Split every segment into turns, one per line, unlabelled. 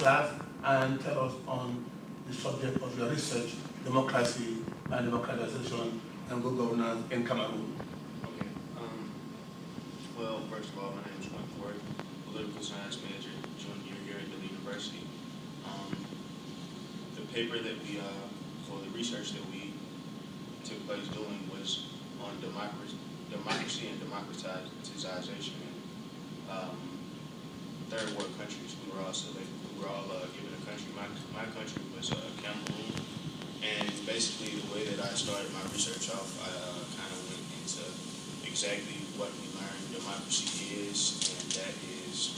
class and tell us on the subject of your research, democracy and democratization and good governance in Cameroon.
Okay. Well, first of all, my name is Okorn, political science major, junior here at the university. The paper that we, for the research that we took place doing was on democracy and democratization in third world countries. We were all selected. We were all given a country. My country was Cameroon, and basically the way that I started my research off, I kind of went into exactly what we learned democracy is, and that is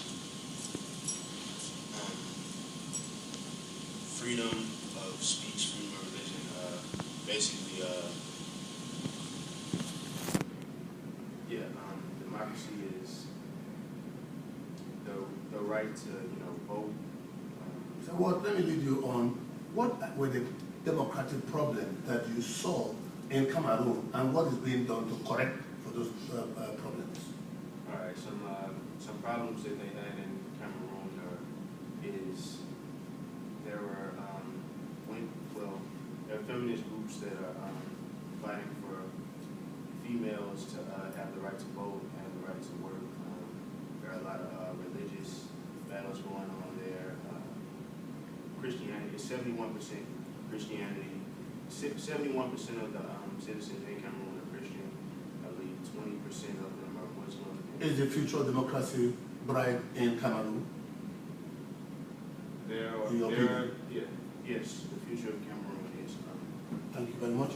freedom of speech, freedom of religion. Basically, democracy is the right to vote.
So let me lead you on. What were the democratic problems that you saw in Cameroon, and what is being done to correct for those problems?
All right, some problems that they had in Cameroon is there were there are feminist groups that are fighting for females to have the right to vote, have the right to work. There are a lot of religious battles going on there. Christianity is 71% Christianity. 71% of the citizens in Cameroon are Christian. I believe 20% of them are Muslim.
Is the future of democracy bright in Cameroon?
Yes, the future of Cameroon is.
Thank you very much.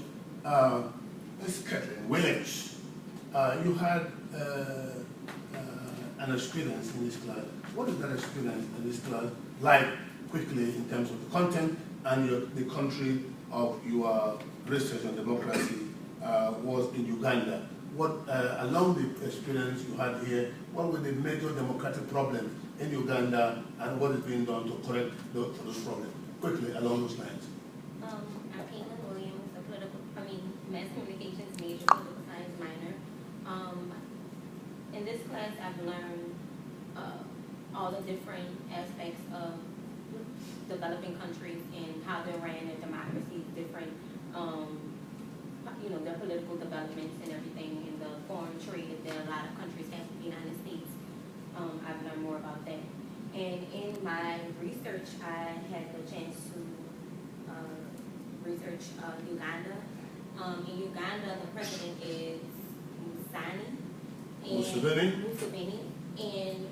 Ms. Catherine Williams, you had an experience in this class. What is that experience in this class like, quickly, in terms of the content and the country of your research on democracy was in Uganda? What, along the experience you had here, what were the major democratic problems in Uganda, and what is being done to correct those problems? Quickly, along those lines.
I'm Caitlin Williams, mass communications major, political science minor. In this class, I've learned all the different aspects of developing countries and how they're ran in democracy, different, their political developments and everything in the foreign trade that a lot of countries have with the United States. I've learned more about that. And in my research, I had the chance to research Uganda. In Uganda, the president is Museveni. And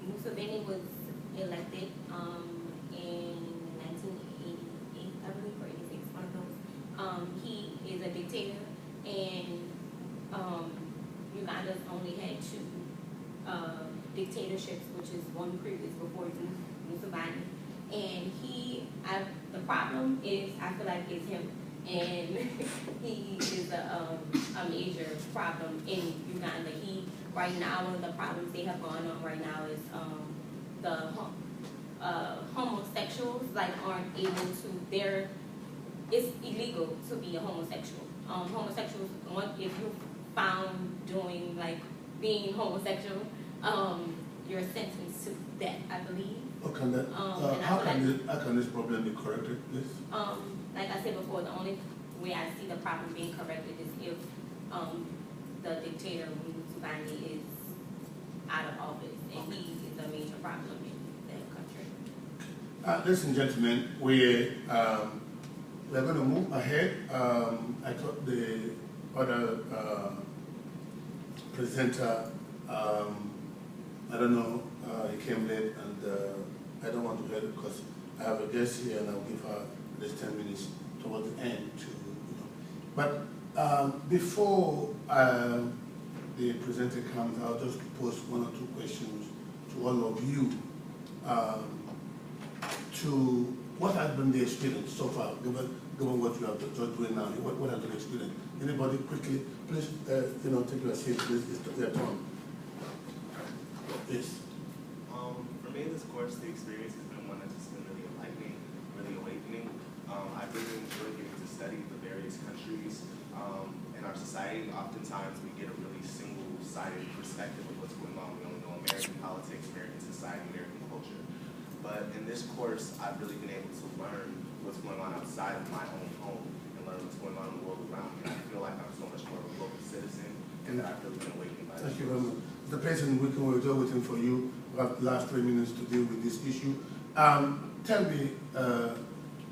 Museveni was elected in 1988, I believe, or 86, one of those. He is a dictator, and Uganda's only had two dictatorships, which is one previous before Museveni. And the problem is, I feel like it's him. And he is a major problem in Uganda. Right now, one of the problems they have going on right now is the homosexuals aren't able to, it's illegal to be a homosexual. Homosexuals, if you're found doing being homosexual, you're sentenced to death, I believe.
Okay, how can this problem be corrected, please?
Like I said before, the only way I see the problem being corrected is if the dictator Museveni is out of office, and he is a major problem in that country.
Ladies and gentlemen, we're going to move ahead. I thought the other presenter, I don't know, he came late, and I don't want to hear it because I have a guest here, and I'll give her this 10 minutes towards the end to, But before the presenter comes, I'll just pose one or two questions to all of you. To what has been the experience so far, given what you are just doing now? What has been the experience? Anybody quickly, please, take your seat. Please, it's your turn. Yes.
For me, this course, the experience has been one that's just been really enlightening, really awakening. I've really enjoyed getting to study the various countries in our society. Oftentimes, we get a really single-sided perspective of what's going on. We only know American politics, American society, American culture. But in this course, I've really been able to learn what's going on outside of my own home and learn what's going on in the world around me. And I feel like I'm so much more of a local citizen and that I've really been awakened by this.
Thank you very much. The President, we can wait waiting for you. We have the last 3 minutes to deal with this issue. Tell me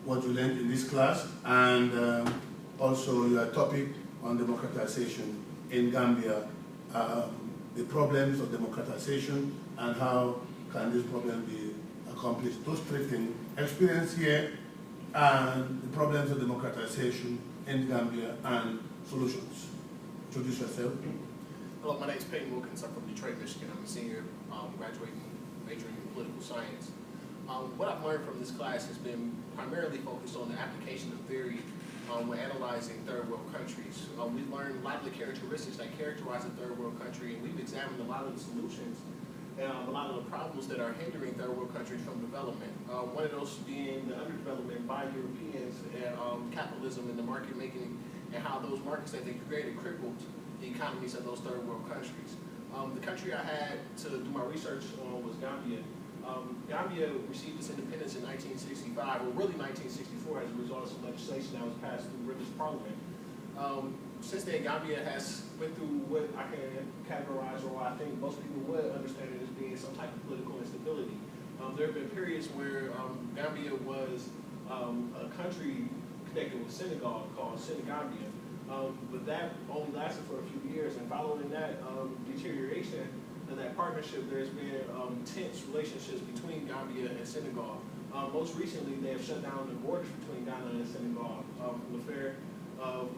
what you learned in this class and also your topic on democratization in Gambia, the problems of democratization and how can this problem be accomplished. Those 3 things, experience here and the problems of democratization in Gambia and solutions. Introduce yourself.
Hello, my name is Peyton Wilkins. I'm from Detroit, Michigan. I'm a senior, graduating, majoring in political science. What I've learned from this class has been primarily focused on the application of theory when analyzing third world countries. We've learned a lot of the characteristics that characterize a third world country, and we've examined a lot of the solutions and a lot of the problems that are hindering third world countries from development. One of those being the underdevelopment by Europeans and capitalism and the market making and how those markets that they created crippled the economies of those third world countries. The country I had to do my research on was Gambia. Gambia received its independence in 1965, or really 1964, as a result of some legislation that was passed through British Parliament. Since then, Gambia has went through what I can categorize, or what I think most people would understand it as being some type of political instability. There have been periods where Gambia was a country connected with Senegal called Senegambia, but that only lasted for a few years, and following that deterioration of that partnership, there's been tense relationships between Gambia and Senegal. Most recently, they have shut down the borders between Ghana and Senegal from the fear of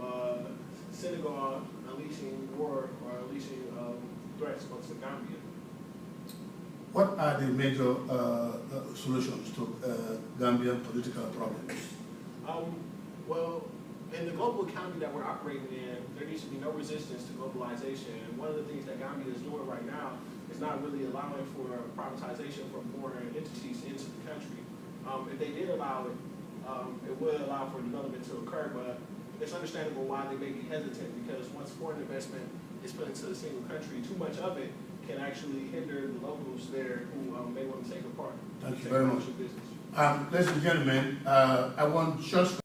Senegal unleashing war or unleashing threats amongst the Gambia.
What are the major solutions to Gambian political problems?
Well, in the global economy that we're operating in, there needs to be no resistance to globalization. And one of the things that Gambia is doing right now is not really allowing for privatization from foreign entities into the country. If they did allow it, it would allow for development to occur, but it's understandable why they may be hesitant, because once foreign investment is put into a single country, too much of it can actually hinder the locals there who may want to take a part.
Thank you very much.
Business.
Ladies and gentlemen, I want just